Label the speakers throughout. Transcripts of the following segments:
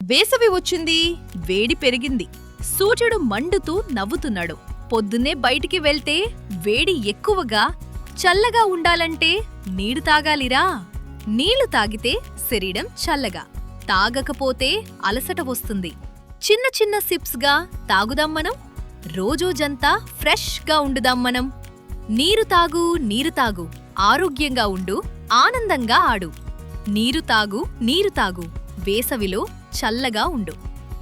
Speaker 1: వేసవి వచ్చింది, వేడి పెరిగింది. సూర్యుడు మండుతూ నవ్వుతున్నాడు. పొద్దున్నే బయటికి వెళ్తే వేడి ఎక్కువగా, చల్లగా ఉండాలంటే నీరు తాగాలిరా. నీళ్లు తాగితే శరీరం చల్లగా, తాగకపోతే అలసట వస్తుంది. చిన్న చిన్న సిప్స్గా తాగుదాం మనం. రోజోజంతా ఫ్రెష్గా ఉండుదాం మనం. నీరు తాగు, నీరు తాగు, ఆరోగ్యంగా ఉండు, ఆనందంగా ఆడు. నీరు తాగు, నీరు తాగు, వేసవిలో చల్లగా ఉండు.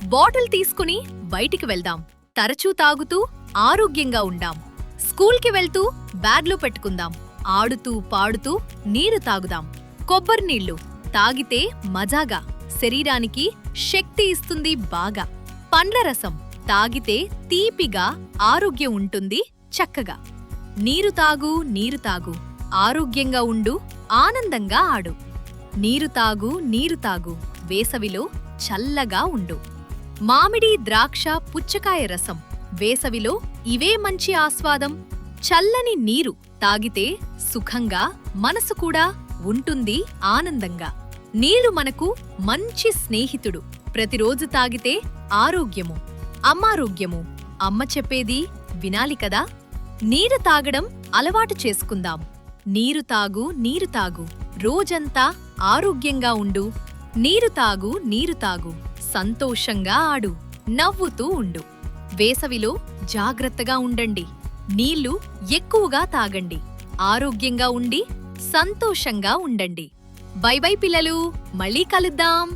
Speaker 1: బాటిల్ తీసుకుని బయటికి వెళ్దాం. తరచూ తాగుతూ ఆరోగ్యంగా ఉండాం. స్కూల్కి వెళ్తూ బ్యాగ్లో పెట్టుకుందాం. ఆడుతూ పాడుతూ నీరు తాగుదాం. కొబ్బరి నీళ్లు తాగితే మజాగా, శరీరానికి శక్తి ఇస్తుంది బాగా. పండ్ల రసం తాగితే తీపిగా, ఆరోగ్యం ఉంటుంది చక్కగా. నీరు తాగు, నీరు తాగు, ఆరోగ్యంగా ఉండు, ఆనందంగా ఆడు. నీరు తాగు, నీరు తాగు, వేసవిలో చల్లగా ఉండు. మామిడి, ద్రాక్ష, పుచ్చకాయ రసం, వేసవిలో ఇవే మంచి ఆస్వాదం. చల్లని నీరు తాగితే సుఖంగా, మనసు కూడా ఉంటుంది ఆనందంగా. నీరు మనకు మంచి స్నేహితుడు. ప్రతిరోజు తాగితే ఆరోగ్యము, అమ్మారోగ్యము. అమ్మ చెప్పేది వినాలి కదా. నీరు తాగడం అలవాటు చేసుకుందాం. నీరు తాగు, నీరు తాగు, రోజంతా ఆరోగ్యంగా ఉండు. నీరు తాగు, నీరు తాగు, సంతోషంగా ఆడు, నవ్వుతూ ఉండు. వేసవిలో జాగ్రత్తగా ఉండండి. నీళ్లు ఎక్కువగా తాగండి. ఆరోగ్యంగా ఉండి సంతోషంగా ఉండండి. బై బై పిల్లలు, మళ్ళీ కలుద్దాం.